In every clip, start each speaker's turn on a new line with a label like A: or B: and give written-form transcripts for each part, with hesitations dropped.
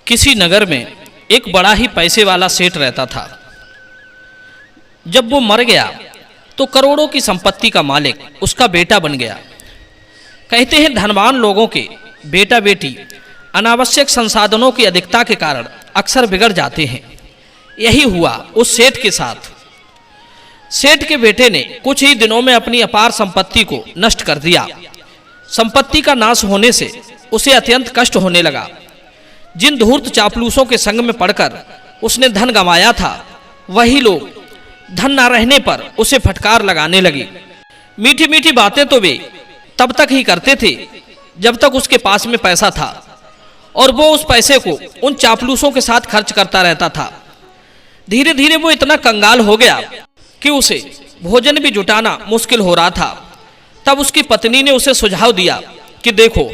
A: किसी नगर में एक बड़ा ही पैसे वाला सेठ रहता था। जब वो मर गया तो करोड़ों की संपत्ति का मालिक उसका बेटा बन गया। कहते हैं धनवान लोगों के बेटा बेटी अनावश्यक संसाधनों की अधिकता के कारण अक्सर बिगड़ जाते हैं। यही हुआ उस सेठ के साथ। सेठ के बेटे ने कुछ ही दिनों में अपनी अपार संपत्ति को नष्ट कर दिया। संपत्ति का नाश होने से उसे अत्यंत कष्ट होने लगा। जिन धूर्त चापलूसों के संग में पड़कर उसने धन गंवाया था, वही लोग धन न रहने पर उसे फटकार लगाने लगे। मीठी मीठी बातें तो वे तब तक ही करते थे जब तक उसके पास में पैसा था, और वो उस पैसे को उन चापलूसों के साथ खर्च करता रहता था। धीरे धीरे वो इतना कंगाल हो गया कि उसे भोजन भी जुटाना मुश्किल हो रहा था। तब उसकी पत्नी ने उसे सुझाव दिया कि देखो,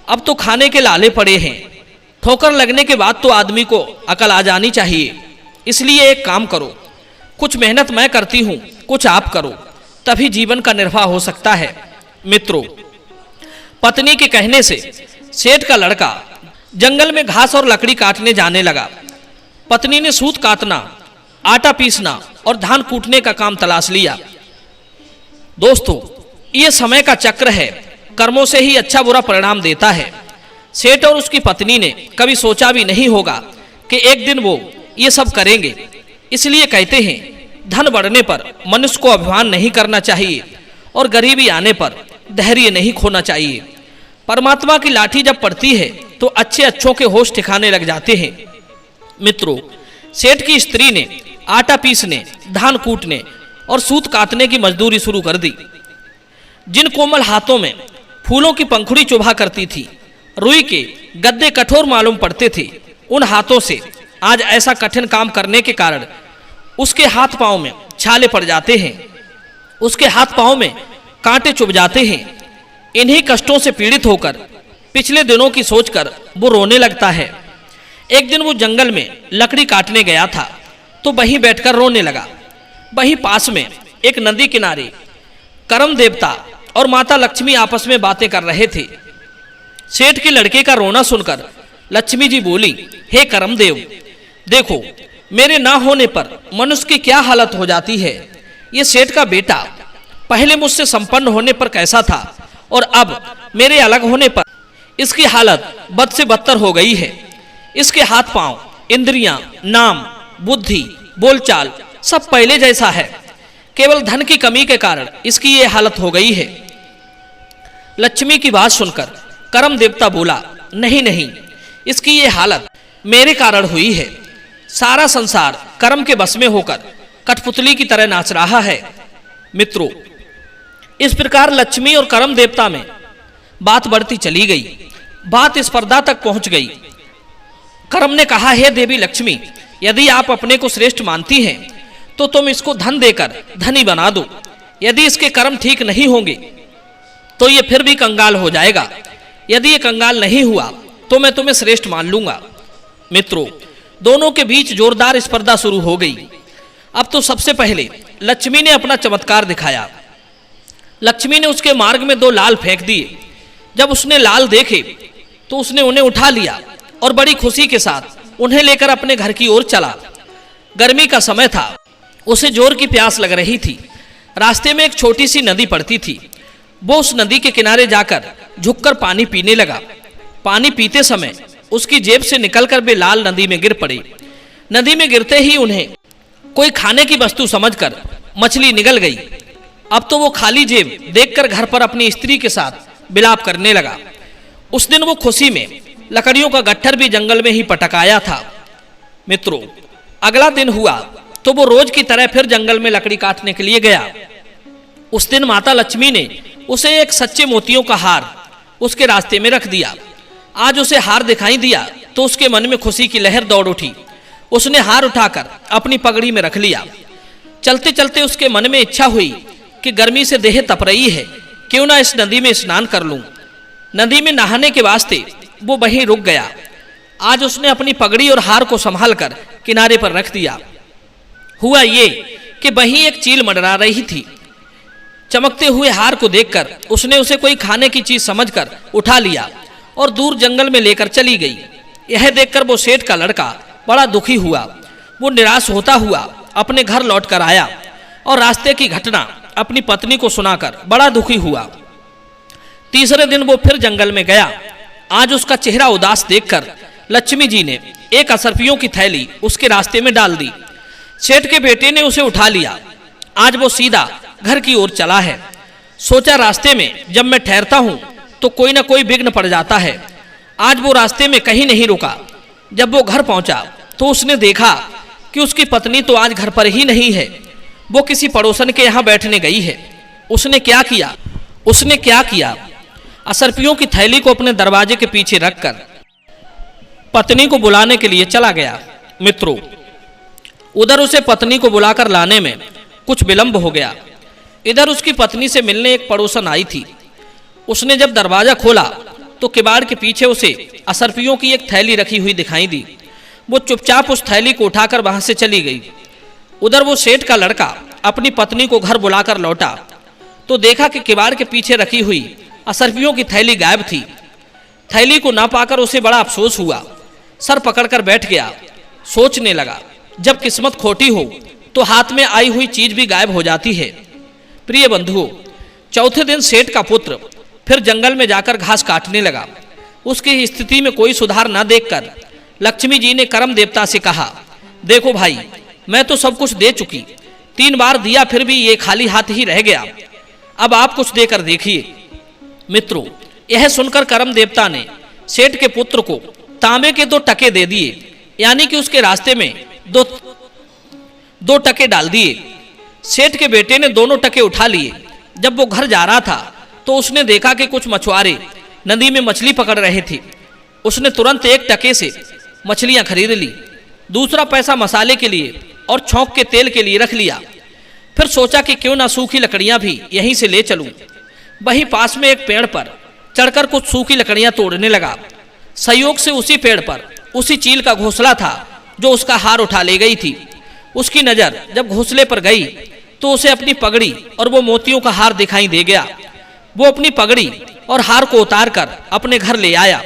A: अब तो खाने के लाले पड़े हैं, ठोकर लगने के बाद तो आदमी को अकल आ जानी चाहिए। इसलिए एक काम करो, कुछ मेहनत मैं करती हूँ, कुछ आप करो, तभी जीवन का निर्वाह हो सकता है। मित्रों, पत्नी के कहने से सेठ का लड़का जंगल में घास और लकड़ी काटने जाने लगा। पत्नी ने सूत काटना, आटा पीसना और धान कूटने का काम तलाश लिया। दोस्तों, ये समय का चक्र है, कर्मों से ही अच्छा बुरा परिणाम देता है। सेठ और उसकी पत्नी ने कभी सोचा भी नहीं होगा कि एक दिन वो ये सब करेंगे। इसलिए कहते हैं, धन बढ़ने पर मनुष्य को अभिमान नहीं करना चाहिए और गरीबी आने पर धैर्य नहीं खोना चाहिए। परमात्मा की लाठी जब पड़ती है तो अच्छे अच्छों के होश ठिकाने लग जाते हैं। मित्रों, सेठ की स्त्री ने आटा पीसने, धान कूटने और सूत काटने की मजदूरी शुरू कर दी। जिन कोमल हाथों में फूलों की पंखुड़ी चुभा करती थी, रुई के गद्दे कठोर मालूम पड़ते थे, उन हाथों से आज ऐसा कठिन काम करने के कारण उसके हाथ पांव में छाले पड़ जाते हैं, उसके हाथ पांव में कांटे चुभ जाते हैं। इन्हीं कष्टों से पीड़ित होकर पिछले दिनों की सोचकर वो रोने लगता है। एक दिन वो जंगल में लकड़ी काटने गया था तो वहीं बैठकर रोने लगा। वहीं पास में एक नदी किनारे करम देवता और माता लक्ष्मी आपस में बातें कर रहे थे। सेठ के लड़के का रोना सुनकर लक्ष्मी जी बोली, हे करमदेव, देखो, मेरे ना होने पर मनुष्य की क्या हालत हो जाती है। ये सेठ का बेटा पहले मुझसे संपन्न होने पर कैसा था, और अब मेरे अलग होने पर इसकी हालत बद से बदतर हो गई है। इसके हाथ पांव, इंद्रियां, नाम, बुद्धि, बोलचाल सब पहले जैसा है। केवल धन की कमी के कारण इसकी ये हालत हो गई है। लक्ष्मी की बात सुनकर करम देवता बोला, नहीं नहीं, इसकी ये हालत मेरे कारण हुई है। सारा संसार कर्म के बस में होकर कठपुतली की तरह नाच रहा है। मित्रों, इस प्रकार लक्ष्मी और करम देवता में बात बढ़ती चली गई। बात स्पर्धा तक पहुंच गई। करम ने कहा, हे देवी लक्ष्मी, यदि आप अपने को श्रेष्ठ मानती हैं तो तुम इसको धन देकर धनी बना दो। यदि इसके कर्म ठीक नहीं होंगे तो ये फिर भी कंगाल हो जाएगा। यदि ये कंगाल नहीं हुआ तो मैं तुम्हें श्रेष्ठ मान लूंगा। मित्रों, दोनों के बीच जोरदार स्पर्धा शुरू हो गई। अब तो सबसे पहले लक्ष्मी ने अपना चमत्कार दिखाया। लक्ष्मी ने उसके मार्ग में 2 लाल फेंक दिए। जब उसने लाल देखे तो उसने उन्हें उठा लिया और बड़ी खुशी के साथ उन्हें लेकर अपने घर की ओर चला। गर्मी का समय था, उसे जोर की प्यास लग रही थी। रास्ते में एक छोटी सी नदी पड़ती थी। वो उस नदी के किनारे जाकर झुककर पानी पीने लगा। पानी पीते समय उसकी जेब से निकलकर वे लाल नदी में गिर पड़े। नदी में गिरते ही उन्हें कोई खाने की वस्तु समझकर मछली निगल गई। अब तो वो खाली जेब देखकर घर पर अपनी स्त्री के साथ विलाप करने लगा। उस दिन वो खुशी में लकड़ियों का गट्ठर भी जंगल में ही पटकाया था। मित्रों, अगला दिन हुआ तो वो रोज की तरह फिर जंगल में लकड़ी काटने के लिए गया। उस दिन माता लक्ष्मी ने उसे एक सच्चे मोतियों का हार उसके रास्ते में रख दिया। आज उसे हार दिखाई दिया तो उसके मन में खुशी की लहर दौड़ उठी। उसने हार उठाकर अपनी पगड़ी में रख लिया। चलते चलते उसके मन में इच्छा हुई कि गर्मी से देह तप रही है, क्यों ना इस नदी में स्नान कर लूं। नदी में नहाने के वास्ते वो वहीं रुक गया। आज उसने अपनी पगड़ी और हार को संभाल कर किनारे पर रख दिया। हुआ ये कि वहीं एक चील मंडरा रही थी। चमकते हुए हार को देखकर उसने उसे कोई खाने की चीज समझकर उठा लिया और दूर जंगल में लेकर चली गई। यह देखकर वो सेठ का लड़का बड़ा दुखी हुआ। वो निराश होता हुआ अपने घर लौट कर आया और रास्ते की घटना अपनी पत्नी को सुनाकर बड़ा दुखी हुआ। तीसरे दिन वो फिर जंगल में गया। आज उसका चेहरा उदास देखकर लक्ष्मी जी ने एक असरफियों की थैली उसके रास्ते में डाल दी। सेठ के बेटे ने उसे उठा लिया। आज वो सीधा घर की ओर चला है। सोचा रास्ते में जब मैं ठहरता हूं तो कोई ना कोई विघ्न पड़ जाता है। आज वो रास्ते में कहीं नहीं रुका। जब वो घर पहुंचा तो उसने देखा कि उसकी पत्नी तो आज घर पर ही नहीं है। वो किसी पड़ोसन के यहाँ बैठने गई है। उसने क्या किया? असरफियों की थैली को अपने दरवाजे के पीछे रखकर पत्नी को बुलाने के लिए चला गया। मित्रों, उधर उसे पत्नी को बुलाकर लाने में कुछ विलंब हो गया। इधर उसकी पत्नी से मिलने एक पड़ोसन आई थी। उसने जब दरवाजा खोला तो किवाड़ के पीछे उसे असरफियों की एक थैली रखी हुई दिखाई दी। वो चुपचाप उस थैली को उठाकर वहां से चली गई। उधर वो सेठ का लड़का अपनी पत्नी को घर बुलाकर लौटा तो देखा कि किवाड़ के पीछे रखी हुई असरफियों की थैली गायब थी। थैली को ना पाकर उसे बड़ा अफसोस हुआ। सर पकड़कर बैठ गया। सोचने लगा, जब किस्मत खोटी हो तो हाथ में आई हुई चीज भी गायब हो जाती है। प्रिय बंधुओं, चौथे दिन सेठ का पुत्र फिर जंगल में जाकर घास काटने लगा। उसकी स्थिति में कोई सुधार न देखकर लक्ष्मी जी ने कर्म देवता से कहा, देखो भाई, मैं तो सब कुछ दे चुकी, 3 बार दिया फिर भी ये खाली हाथ ही रह गया। अब आप कुछ देकर देखिए। मित्रों, यह सुनकर कर्म देवता ने सेठ के पुत्र को तांबे के 2 टके दे दिए, यानी कि उसके रास्ते में दो टके डाल दिए। सेठ के बेटे ने दोनों टके उठा लिए। जब वो घर जा रहा था तो उसने देखा कि कुछ मछुआरे नदी में मछली पकड़ रहे थे। उसने तुरंत 1 टके से मछलियां खरीद ली। दूसरा पैसा मसाले के लिए और छौंक के तेल के लिए रख लिया। फिर सोचा कि क्यों ना सूखी लकड़ियां भी यहीं से ले चलूं। वहीं पास में एक पेड़ पर चढ़कर कुछ सूखी लकड़ियां तोड़ने लगा। संयोग से उसी पेड़ पर उसी चील का घोंसला था जो उसका हार उठा ले गई थी। उसकी नजर जब घोंसले पर गई तो उसे अपनी पगड़ी और वो मोतियों का हार दिखाई दे गया। वो अपनी पगड़ी और हार को उतार कर अपने घर ले आया।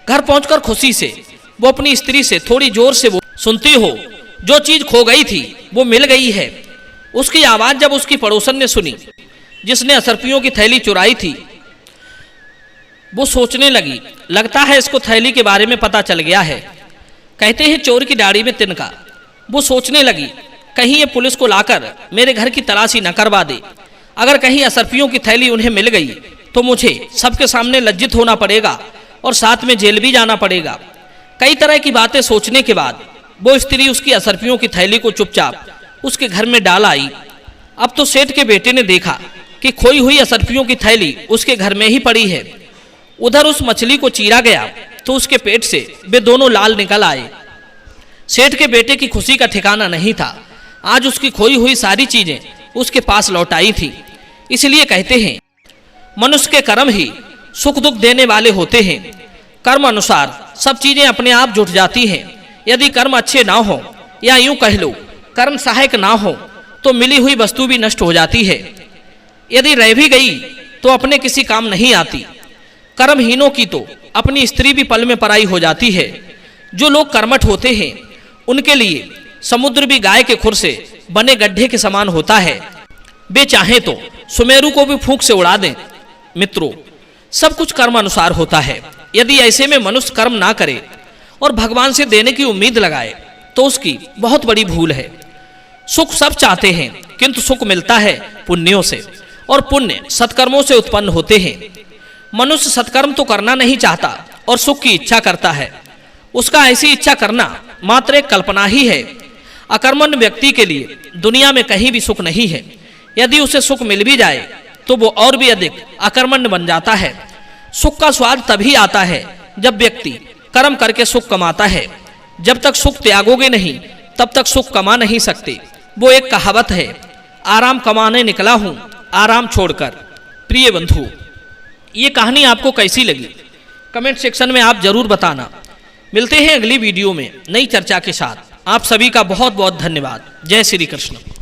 A: घर पहुंचकर खुशी से वो अपनी स्त्री से थोड़ी जोर से, वो सुनती हो, जो चीज खो गई थी वो मिल गई है। उसकी आवाज जब उसकी पड़ोसन ने सुनी जिसने असरफियों की थैली चुराई थी, वो सोचने लगी, लगता है इसको थैली के बारे में पता चल गया है। कहते हैं चोर की दाढ़ी में तिनका। वो सोचने लगी, कहीं ये पुलिस को लाकर मेरे घर की तलाशी न करवा दे। अगर कहीं असरफियों की थैली उन्हें मिल गई तो मुझे सबके सामने लज्जित होना पड़ेगा और साथ में जेल भी जाना पड़ेगा। कई तरह की बातें सोचने के बाद वो स्त्री उसकी असरफियों की थैली को चुपचाप उसके घर में डाल आई। अब तो सेठ के बेटे ने देखा कि खोई हुई असरफियों की थैली उसके घर में ही पड़ी है। उधर उस मछली को चीरा गया तो उसके पेट से वे दोनों लाल निकल आए। सेठ के बेटे की खुशी का ठिकाना नहीं था। आज उसकी खोई हुई सारी चीजें उसके पास लौट आई थी। इसलिए कहते हैं, मनुष्य के कर्म ही सुख दुख देने वाले होते हैं। कर्म अनुसार सब चीजें अपने आप जुट जाती हैं। यदि कर्म अच्छे ना हो, या यूं कह लो कर्म सहायक ना हो, तो मिली हुई वस्तु भी नष्ट हो जाती है। यदि रह भी गई तो अपने किसी काम नहीं आती। कर्महीनों की तो अपनी स्त्री भी पल में पराई हो जाती है। जो लोग कर्मठ होते हैं उनके लिए समुद्र भी गाय के खुर से बने गड्ढे के समान होता है। वे चाहें तो सुमेरु को भी फूंक से उड़ा दें। मित्रों, सब कुछ कर्म अनुसार होता है। यदि ऐसे में मनुष्य कर्म ना करे और भगवान से देने की उम्मीद लगाए तो उसकी बहुत बड़ी भूल है। सुख सब चाहते हैं, किंतु सुख मिलता है पुण्यों से, और पुण्य सत्कर्मों से उत्पन्न होते हैं। मनुष्य सत्कर्म तो करना नहीं चाहता और सुख की इच्छा करता है। उसका ऐसी इच्छा करना मात्र एक कल्पना ही है। अकर्मण्य व्यक्ति के लिए दुनिया में कहीं भी सुख नहीं है। यदि उसे सुख मिल भी जाए तो वो और भी अधिक अकर्मण्य बन जाता है। सुख का स्वाद तभी आता है जब व्यक्ति कर्म करके सुख कमाता है। जब तक सुख त्यागोगे नहीं तब तक सुख कमा नहीं सकते। वो एक कहावत है, आराम कमाने निकला हूं आराम छोड़कर। प्रिय बंधु, ये कहानी आपको कैसी लगी कमेंट सेक्शन में आप जरूर बताना। मिलते हैं अगली वीडियो में नई चर्चा के साथ। आप सभी का बहुत बहुत धन्यवाद। जय श्री कृष्ण।